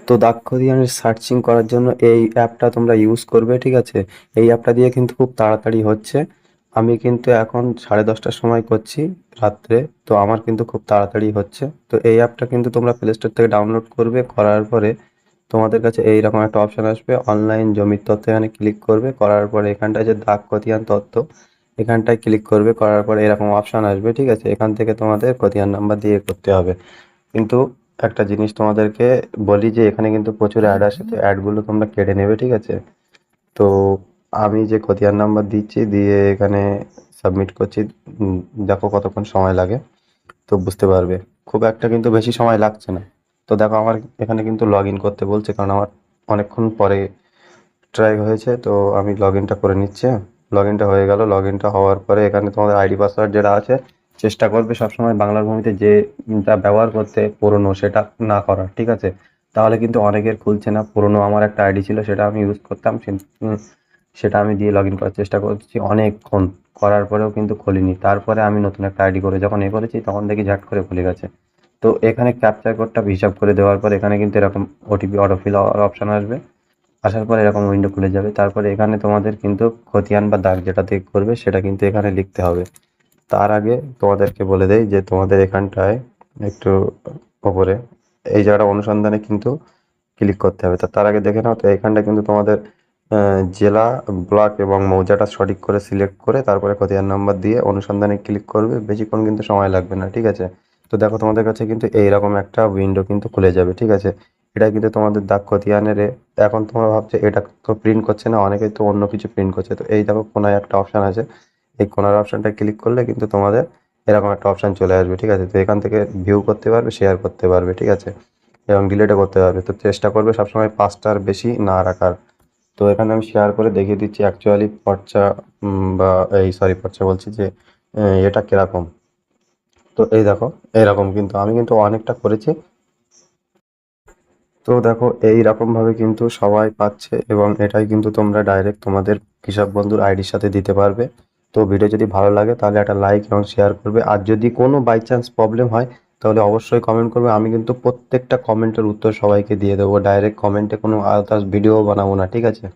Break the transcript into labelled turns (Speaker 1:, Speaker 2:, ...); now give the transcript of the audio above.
Speaker 1: তো দাক্ষরিয়ানের সার্চিং করার জন্য এই অ্যাপটা তোমরা ইউজ করবে, ঠিক আছে? এই অ্যাপটা দিয়ে কিন্তু খুব তাড়াতাড়ি হচ্ছে। আমি কিন্তু এখন 10:30টার সময় করছি রাত্রে, তো আমার কিন্তু খুব তাড়াতাড়ি হচ্ছে। তো এই অ্যাপটা কিন্তু তোমরা প্লে স্টোর থেকে ডাউনলোড করবে, করার পরে তোমাদের কাছে এইরকম একটা অপশন আসবে, অনলাইন জমির তথ্য, এখানে ক্লিক করবে। করার পরে এখানটায় যে দাক্ষরিয়ান তথ্য, এখানটায় ক্লিক করবে। করার পরে এরকম অপশন আসবে, ঠিক আছে? এখান থেকে তোমাদের খতিয়ান নাম্বার দিয়ে করতে হবে। কিন্তু একটা জিনিস তোমাদেরকে বলি যে এখানে কিন্তু প্রচুর অ্যাড আসে, তো অ্যাডগুলো তোমরা কেটে নেবে, ঠিক আছে? তো আমি যে খতিয়ান নাম্বার দিচ্ছি, দিয়ে এখানে সাবমিট করছি। দেখো কতক্ষণ সময় লাগে, তো বুঝতে পারবে। খুব একটা কিন্তু বেশি সময় লাগছে না। তো দেখো আমার এখানে কিন্তু লগ ইন করতে বলছে, কারণ আমার অনেকক্ষণ পরে ট্রাই হয়েছে। তো আমি লগ ইনটা করে নিচ্ছি। লগ ইনটা হয়ে গেল। লগ ইনটা হওয়ার পরে এখানে তোমাদের আইডি পাসওয়ার্ড যেটা আছে, চেষ্টা করবে সবসময় বাংলার ভূমিতে যে যা ব্যবহার করতে পুরনো সেটা না করার, ঠিক আছে? তাহলে কিন্তু অনেকের খুলছে না। পুরনো আমার একটা আইডি ছিল, সেটা আমি ইউজ করতাম, সেটা আমি দিয়ে লগ ইন করার চেষ্টা করছি অনেকক্ষণ, করার পরেও কিন্তু খুলিনি। তারপরে আমি নতুন একটা আইডি করে যখন করেছি, তখন দেখি ঝাট করে খুলে গেছে। তো এখানে ক্যাপচার কোডটা হিসাব করে দেওয়ার পর এখানে কিন্তু এরকম ওটিপি অটোফিল অপশন আসবে। আসার পর এরকম উইন্ডো খুলে যাবে। তারপরে এখানে তোমাদের কিন্তু খতিয়ান বা দাগ যেটাতে করবে সেটা কিন্তু এখানে লিখতে হবে। তার আগে তোমাদেরকে বলে দেই যে তোমাদের এখানটায় একটু ওপরে এই জায়গাটা অনুসন্ধানে কিন্তু ক্লিক করতে হবে। তার আগে দেখে নাও, তো এখানটা কিন্তু তোমাদের জেলা, ব্লক এবং মৌজাটা সঠিক করে সিলেক্ট করে তারপরে খতিয়ান নাম্বার দিয়ে অনুসন্ধানে ক্লিক করবে। বেশিক্ষণ কিন্তু সময় লাগবে না, ঠিক আছে? তো দেখো তোমাদের কাছে কিন্তু এইরকম একটা উইন্ডো কিন্তু খুলে যাবে, ঠিক আছে? এটা কিন্তু তোমাদের দাগ খতিয়ানের এখন তোমরা ভাবছো এটা তো প্রিন্ট করছে না, অনেকেই তো অন্য কিছু প্রিন্ট করছে। তো এই দেখো কোনায় একটা অপশন আছে, এই কোনার অপশনটা ক্লিক করলে কিন্তু তোমাদের এরকম একটা অপশন চলে আসবে, ঠিক আছে? তো এখান থেকে ভিউ করতে পারবে, শেয়ার করতে পারবে, ঠিক আছে? এবং ডিলিটও করতে পারবে। তো চেষ্টা করবে সবসময় 5টার বেশি না রাখার। তো এখানে আমি শেয়ার করে দেখিয়ে দিচ্ছি অ্যাকচুয়ালি পর্চা, বা এই সরি পর্চা বলছি যে এটা কিরকম। তো এই দেখো এইরকম কিন্তু আমি কিন্তু অনেকটা করেছি। তো দেখো এই রকম ভাবে কিন্তু সবাই পাচ্ছে, এবং এটাই কিন্তু তোমরা ডাইরেক্ট তোমাদের কৃষক বন্ধুর আইডির সাথে দিতে পারবে। তো ভিডিও যদি ভালো লাগে তাহলে একটা লাইক এবং শেয়ার করবে। আর যদি কোনো বাই চান্স প্রবলেম হয় তাহলে অবশ্যই কমেন্ট করবে। আমি কিন্তু প্রত্যেকটা কমেন্টের উত্তর সবাইকে দিয়ে দেবো। ডাইরেক্ট কমেন্টে কোনো আদার্স ভিডিও বানাবো না, ঠিক আছে?